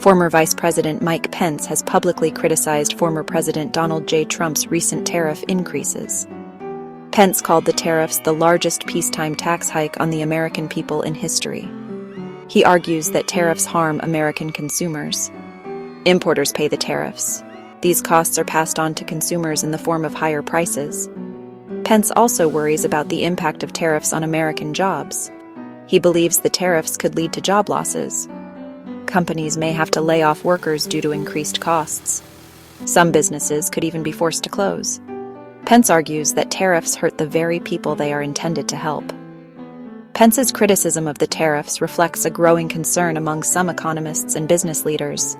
Former Vice President Mike Pence has publicly criticized former President Donald J. Trump's recent tariff increases. Pence called the tariffs the largest peacetime tax hike on the American people in history. He argues that tariffs harm American consumers. Importers pay the tariffs. These costs are passed on to consumers in the form of higher prices. Pence also worries about the impact of tariffs on American jobs. He believes the tariffs could lead to job losses. Companies may have to lay off workers due to increased costs. Some businesses could even be forced to close. Pence argues that tariffs hurt the very people they are intended to help. Pence's criticism of the tariffs reflects a growing concern among some economists and business leaders.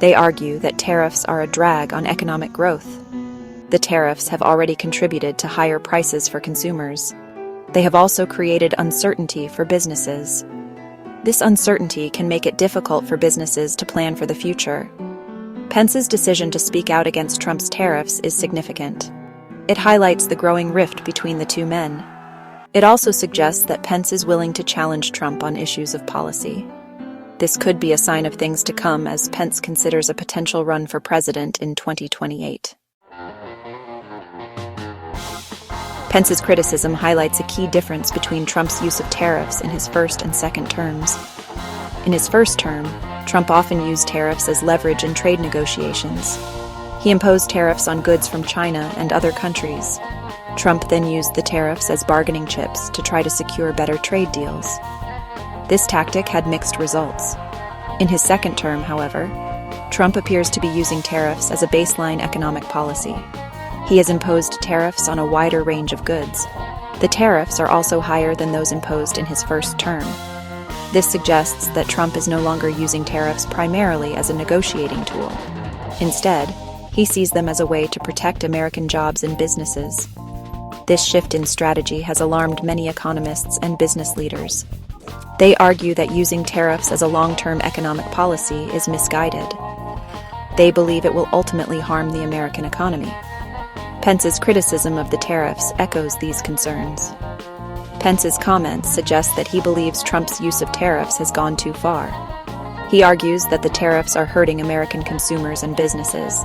They argue that tariffs are a drag on economic growth. The tariffs have already contributed to higher prices for consumers. They have also created uncertainty for businesses. This uncertainty can make it difficult for businesses to plan for the future. Pence's decision to speak out against Trump's tariffs is significant. It highlights the growing rift between the two men. It also suggests that Pence is willing to challenge Trump on issues of policy. This could be a sign of things to come as Pence considers a potential run for president in 2028. Pence's criticism highlights a key difference between Trump's use of tariffs in his first and second terms. In his first term, Trump often used tariffs as leverage in trade negotiations. He imposed tariffs on goods from China and other countries. Trump then used the tariffs as bargaining chips to try to secure better trade deals. This tactic had mixed results. In his second term, however, Trump appears to be using tariffs as a baseline economic policy. He has imposed tariffs on a wider range of goods. The tariffs are also higher than those imposed in his first term. This suggests that Trump is no longer using tariffs primarily as a negotiating tool. Instead, he sees them as a way to protect American jobs and businesses. This shift in strategy has alarmed many economists and business leaders. They argue that using tariffs as a long-term economic policy is misguided. They believe it will ultimately harm the American economy. Pence's criticism of the tariffs echoes these concerns. Pence's comments suggest that he believes Trump's use of tariffs has gone too far. He argues that the tariffs are hurting American consumers and businesses.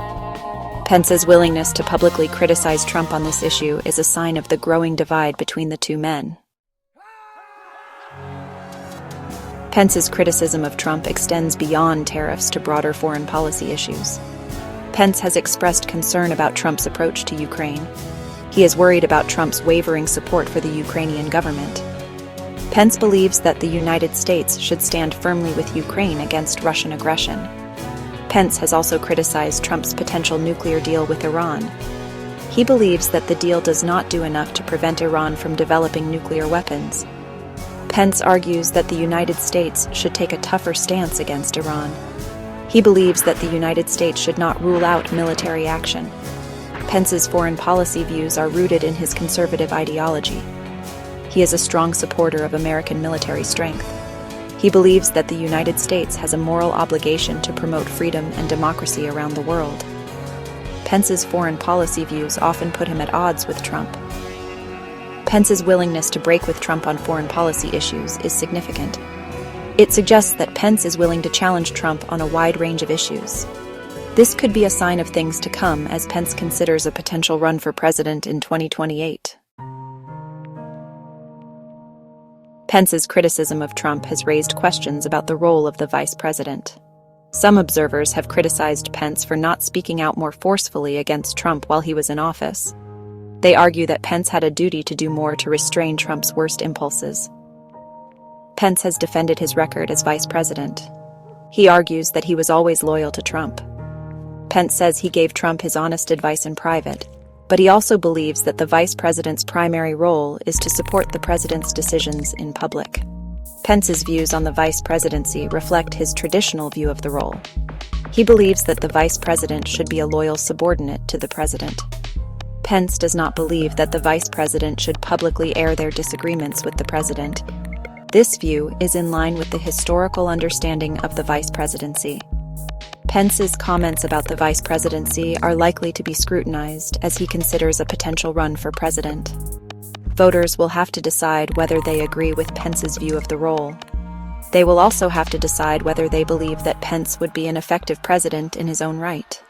Pence's willingness to publicly criticize Trump on this issue is a sign of the growing divide between the two men. Pence's criticism of Trump extends beyond tariffs to broader foreign policy issues. Pence has expressed concern about Trump's approach to Ukraine. He is worried about Trump's wavering support for the Ukrainian government. Pence believes that the United States should stand firmly with Ukraine against Russian aggression. Pence has also criticized Trump's potential nuclear deal with Iran. He believes that the deal does not do enough to prevent Iran from developing nuclear weapons. Pence argues that the United States should take a tougher stance against Iran. He believes that the United States should not rule out military action. Pence's foreign policy views are rooted in his conservative ideology. He is a strong supporter of American military strength. He believes that the United States has a moral obligation to promote freedom and democracy around the world. Pence's foreign policy views often put him at odds with Trump. Pence's willingness to break with Trump on foreign policy issues is significant. It suggests that Pence is willing to challenge Trump on a wide range of issues. This could be a sign of things to come as Pence considers a potential run for president in 2028. Pence's criticism of Trump has raised questions about the role of the vice president. Some observers have criticized Pence for not speaking out more forcefully against Trump while he was in office. They argue that Pence had a duty to do more to restrain Trump's worst impulses. Pence has defended his record as vice president. He argues that he was always loyal to Trump. Pence says he gave Trump his honest advice in private, but he also believes that the vice president's primary role is to support the president's decisions in public. Pence's views on the vice presidency reflect his traditional view of the role. He believes that the vice president should be a loyal subordinate to the president. Pence does not believe that the vice president should publicly air their disagreements with the president. This view is in line with the historical understanding of the vice presidency. Pence's comments about the vice presidency are likely to be scrutinized as he considers a potential run for president. Voters will have to decide whether they agree with Pence's view of the role. They will also have to decide whether they believe that Pence would be an effective president in his own right.